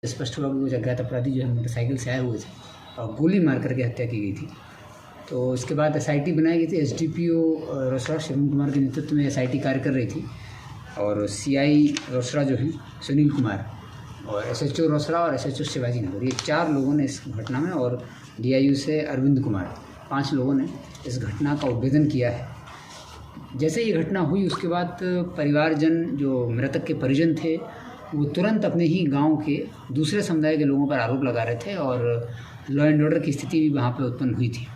स्पष्ट हुआ कि वो अज्ञात अपराधी जो है मोटरसाइकिल से आए हुए थे और गोली मार करके हत्या की गई थी। तो इसके बाद एसआईटी बनाई गई थी। एसडीपीओ रोसड़ा शिवम कुमार के नेतृत्व में एसआईटी कार्य कर रही थी और सीआई रोसड़ा जो है सुनील कुमार और एसएचओ रोसड़ा और एसएचओ शिवाजी नगर, ये 4 लोगों ने इस घटना में, और डीआईयू से अरविंद कुमार, 5 लोगों ने इस घटना का उद्भेदन किया है। जैसे ये घटना हुई उसके बाद परिवारजन, जो मृतक के परिजन थे, वो तुरंत अपने ही गांव के दूसरे समुदाय के लोगों पर आरोप लगा रहे थे और लॉ एंड ऑर्डर की स्थिति भी वहाँ पे उत्पन्न हुई थी।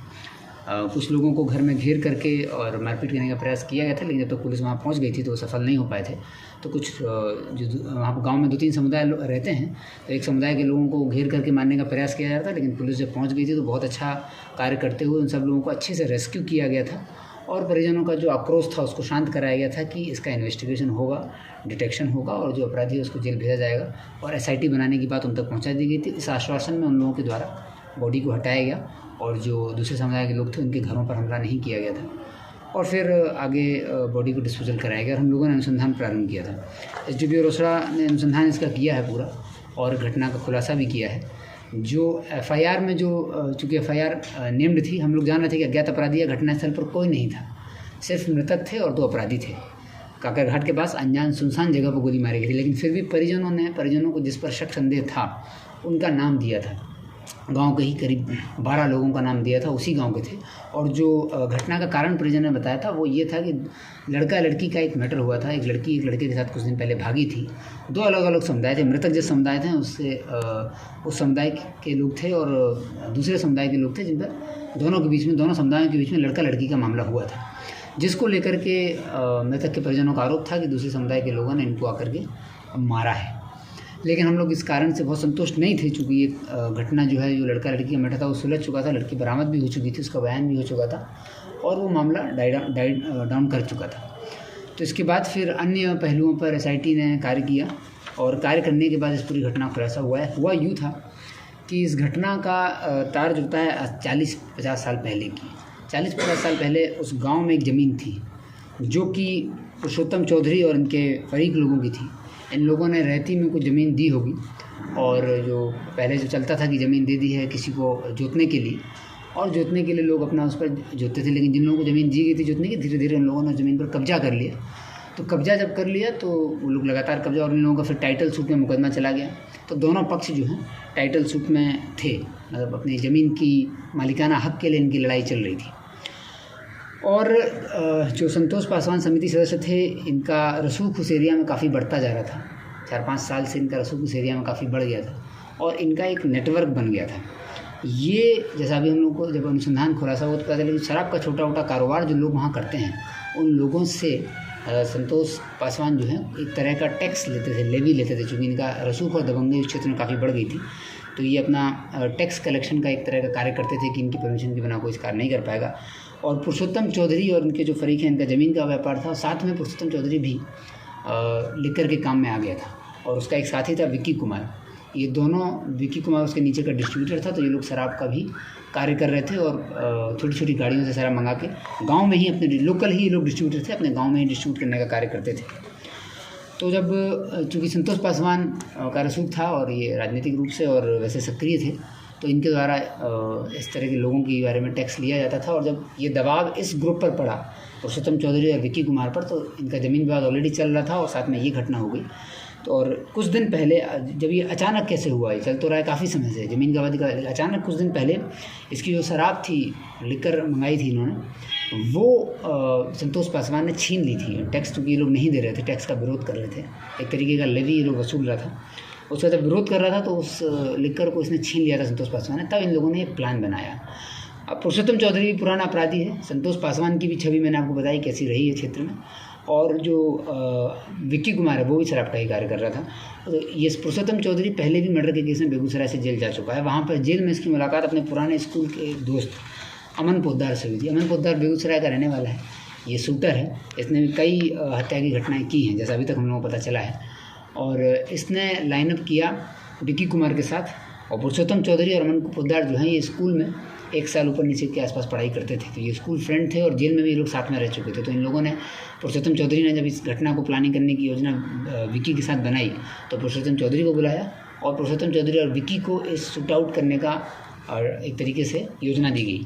कुछ लोगों को घर में घेर करके और मारपीट करने का प्रयास किया गया था, लेकिन जब तक पुलिस वहाँ पहुँच गई थी तो वो सफल नहीं हो पाए थे। तो कुछ जो वहाँ पर गाँव में 2-3 समुदाय रहते हैं, तो एक समुदाय के लोगों को घेर करके मारने का प्रयास किया जा रहा था, लेकिन पुलिस जब पहुँच गई थी तो बहुत अच्छा कार्य करते हुए उन सब लोगों को अच्छे से रेस्क्यू किया गया था और परिजनों का जो आक्रोश था उसको शांत कराया गया था कि इसका इन्वेस्टिगेशन होगा, डिटेक्शन होगा और जो अपराधी है उसको जेल भेजा जाएगा, और एसआईटी बनाने की बात उन तक पहुंचा दी गई थी। इस आश्वासन में उन लोगों के द्वारा बॉडी को हटाया गया और जो दूसरे समुदाय के लोग थे उनके घरों पर हमला नहीं किया गया था और फिर आगे बॉडी को डिस्पोजल कराया गया और हम लोगों ने अनुसंधान प्रारंभ किया था। एसडीपीओ रोसड़ा ने अनुसंधान इसका किया है पूरा और घटना का खुलासा भी किया है। जो एफआईआर में जो चूँकि एफआईआर नेम्ड थी, हम लोग जान रहे थे कि अज्ञात अपराधी या घटनास्थल पर कोई नहीं था, सिर्फ मृतक थे और 2 अपराधी थे। काकरघाट के पास अनजान सुनसान जगह पर गोली मारी गई थी, लेकिन फिर भी परिजनों को जिस पर शक संदेह था उनका नाम दिया था। गांव के ही करीब 12 लोगों का नाम दिया था, उसी गांव के थे। और जो घटना का कारण परिजन ने बताया था वो ये था कि लड़का लड़की का एक मैटर हुआ था। एक लड़की एक लड़के के साथ कुछ दिन पहले भागी थी। 2 अलग अलग समुदाय थे। मृतक जिस समुदाय थे उससे उस समुदाय के लोग थे और दूसरे समुदाय के लोग थे, जिन पर दोनों समुदायों के बीच में लड़का लड़की का मामला हुआ था, जिसको लेकर के मृतक के परिजनों का आरोप था कि दूसरे समुदाय के लोगों ने इनको आकर के मारा है। लेकिन हम लोग इस कारण से बहुत संतुष्ट नहीं थे, चूँकि ये घटना जो है, जो लड़का लड़की का मैटर था वो सुलझ चुका था, लड़की बरामद भी हो चुकी थी, उसका बयान भी हो चुका था और वो मामला डाउन कर चुका था। तो इसके बाद फिर अन्य पहलुओं पर एसआईटी ने कार्य किया और कार्य करने के बाद इस पूरी घटना का खुलासा हुआ यूँ था कि इस घटना का तार जुड़ता है 40-50 साल पहले की। 40-50 साल पहले उस गाँव में एक ज़मीन थी जो कि पुरुषोत्तम चौधरी और इनके फरीक लोगों की थी। इन लोगों ने रहती में कुछ ज़मीन दी होगी और जो पहले जो चलता था कि ज़मीन दे दी है किसी को जोतने के लिए, और जोतने के लिए लोग अपना उस पर जोतते थे, लेकिन जिन लोगों को ज़मीन दी गई थी जोतने की, धीरे धीरे उन लोगों ने ज़मीन पर कब्जा कर लिया। तो कब्जा जब कर लिया तो वो लोग लगातार कब्जा, और इन लोगों का फिर टाइटल सूट में मुकदमा चला गया। तो दोनों पक्ष जो हैं टाइटल सूट में थे, मतलब अपनी ज़मीन की मालिकाना हक़ के लिए इनकी लड़ाई चल रही थी। और जो संतोष पासवान समिति सदस्य थे, इनका रसूख उस एरिया में काफ़ी बढ़ता जा रहा था। 4-5 साल से इनका रसूख उस एरिया में काफ़ी बढ़ गया था और इनका एक नेटवर्क बन गया था। ये जैसा अभी हम लोग को जब अनुसंधान खुलासा हुआ तो पता चला कि शराब का छोटा मोटा कारोबार जो लोग वहाँ करते हैं, उन लोगों से संतोष पासवान जो है एक तरह का टैक्स लेते थे, लेवी लेते थे। चूँकि इनका रसूख और दबंगई उस क्षेत्र में काफ़ी बढ़ गई थी, तो ये अपना टैक्स कलेक्शन का एक तरह का कार्य करते थे कि इनकी परमिशन के बिना कोई इस कार्य नहीं कर पाएगा। और पुरुषोत्तम चौधरी और इनके जो फरीक हैं, इनका ज़मीन का व्यापार था, और साथ में पुरुषोत्तम चौधरी भी लिकर के काम में आ गया था और उसका एक साथी था विक्की कुमार। ये दोनों, विक्की कुमार उसके नीचे का डिस्ट्रीब्यूटर था, तो ये लोग शराब का भी कार्य कर रहे थे और छोटी छोटी गाड़ियों से शराब मंगा के गाँव में ही अपने लोकल ही ये लोग डिस्ट्रीब्यूटर थे, अपने गाँव में ही डिस्ट्रीब्यूट करने का कार्य करते थे। तो जब चूँकि संतोष पासवान का रसूख था और ये राजनीतिक रूप से और वैसे सक्रिय थे, तो इनके द्वारा इस तरह के लोगों के बारे में टैक्स लिया जाता था। और जब ये दबाव इस ग्रुप पर पड़ा, पुरुषोत्तम चौधरी और विक्की कुमार पर, तो इनका ज़मीन विवाद ऑलरेडी चल रहा था और साथ में ये घटना हो गई। तो और कुछ दिन पहले जब ये अचानक कैसे हुआ, ये चल तो रहा है काफ़ी समय से ज़मीन का विवाद का, अचानक कुछ दिन पहले इसकी जो शराब थी, लिकर मंगाई थी इन्होंने, वो संतोष पासवान ने छीन ली थी। टैक्स चूँकि ये लोग नहीं दे रहे थे, टैक्स का विरोध कर रहे थे, एक तरीके का लेवी ये लोग वसूल रहा था, उसका जब विरोध कर रहा था तो उस लिकर को इसने छीन लिया था संतोष पासवान ने। तब इन लोगों ने एक प्लान बनाया। अब पुरुषोत्तम चौधरी भी पुराना अपराधी है, संतोष पासवान की भी छवि मैंने आपको बताई कैसी रही है क्षेत्र में, और जो विक्की कुमार है वो भी शराब का ही कार्य कर रहा था। तो ये पुरुषोत्तम चौधरी पहले भी मर्डर के केस में बेगूसराय से जेल जा चुका है। वहाँ पर जेल में इसकी मुलाकात अपने पुराने स्कूल के दोस्त अमन पोद्दार से हुई थी। अमन पोद्दार बेगूसराय का रहने वाला है, ये शूटर है, इसने भी कई हत्या की घटनाएँ की हैं जैसा अभी तक हम लोगों को पता चला है। और इसने लाइनअप किया विक्की कुमार के साथ, और पुरुषोत्तम चौधरी और अमन पोद्दार जो हैं ये स्कूल में 1 साल ऊपर नीचे के आसपास पढ़ाई करते थे, तो ये स्कूल फ्रेंड थे और जेल में भी ये लोग साथ में रह चुके थे। तो इन लोगों ने, पुरुषोत्तम चौधरी ने जब इस घटना को प्लानिंग करने की योजना विक्की के साथ बनाई, तो पुरुषोत्तम चौधरी को बुलाया और पुरुषोत्तम चौधरी और विक्की को इस शूट आउट करने का और एक तरीके से योजना दी गई।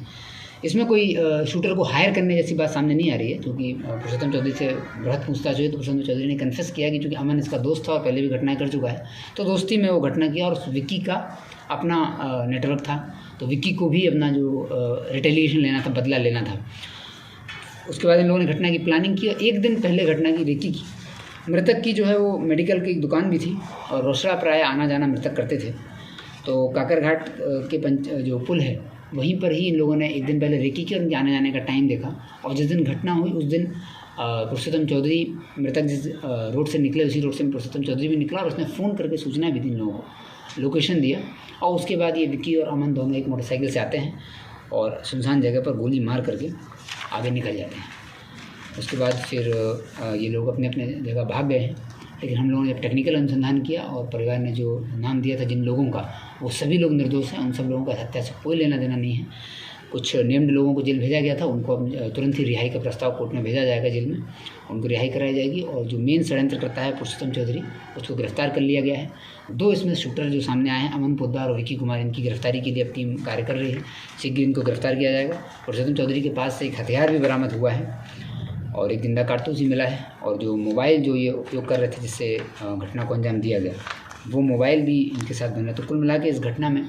इसमें कोई शूटर को हायर करने जैसी बात सामने नहीं आ रही है, क्योंकि पुरुषोत्तम चौधरी से बृहद पूछताछ हुई तो पुरुषोत्तम चौधरी ने कन्फेस किया कि चूँकि अमन इसका दोस्त था और पहले भी घटनाएं कर चुका है, तो दोस्ती में वो घटना किया और उस विक्की का अपना नेटवर्क था, तो विक्की को भी अपना जो रिटेलिएशन लेना था, बदला लेना था। उसके बाद इन लोगों ने घटना की प्लानिंग की और एक दिन पहले घटना की रेकी की। मृतक की जो है वो मेडिकल की एक दुकान भी थी और रोसड़ा प्राय आना जाना मृतक करते थे, तो काकरघाट के जो पुल है वहीं पर ही इन लोगों ने एक दिन पहले रेकी की और उनके आने जाने का टाइम देखा। और जिस दिन घटना हुई उस दिन पुरुषोत्तम चौधरी मृतक जिस रोड से निकले उसी रोड से पुरुषोत्तम चौधरी भी निकला और उसने फ़ोन करके सूचना भी दी इन लोगों को, लोकेशन दिया। और उसके बाद ये विक्की और अमन दोनों एक मोटरसाइकिल से आते हैं और सुनसान जगह पर गोली मार करके आगे निकल जाते हैं। उसके बाद फिर ये लोग अपने अपने जगह भाग गए हैं, लेकिन हम लोगों ने जब टेक्निकल अनुसंधान किया और परिवार ने जो नाम दिया था जिन लोगों का, वो सभी लोग निर्दोष हैं, उन सब लोगों का हत्या से कोई लेना देना नहीं है। कुछ नेम्ड लोगों को जेल भेजा गया था, उनको अब तुरंत ही रिहाई का प्रस्ताव कोर्ट में भेजा जाएगा, जेल में उनको रिहाई कराई जाएगी। और जो मेन षड्यंत्र करता है पुरुषोत्तम चौधरी, उसको गिरफ्तार कर लिया गया है। 2 इसमें शूटर जो सामने आए हैं, अमन पोद्दार और विक्की कुमार, इनकी गिरफ्तारी के लिए अब टीम कार्य कर रही है। शीघ्र इनको गिरफ्तार किया जाएगा। पुरुषोत्तम चौधरी के पास से एक हथियार भी बरामद हुआ है और एक जिंदा कारतूस ही मिला है। और जो मोबाइल जो ये उपयोग कर रहे थे जिससे घटना को अंजाम दिया गया, वो मोबाइल भी इनके साथ बना। तो कुल मिला के इस घटना में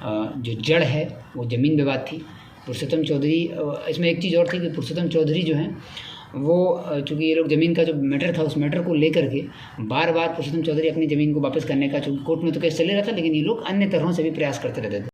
जो जड़ है वो ज़मीन विवाद थी। पुरुषोत्तम चौधरी, इसमें एक चीज़ और थी कि पुरुषोत्तम चौधरी जो हैं वो चूँकि ये लोग ज़मीन का जो मैटर था उस मैटर को लेकर के बार बार पुरुषोत्तम चौधरी अपनी ज़मीन को वापस करने का, चूँकि कोर्ट में तो केस चले रहा था, लेकिन ये लोग अन्य तरहों से भी प्रयास करते रहते थे।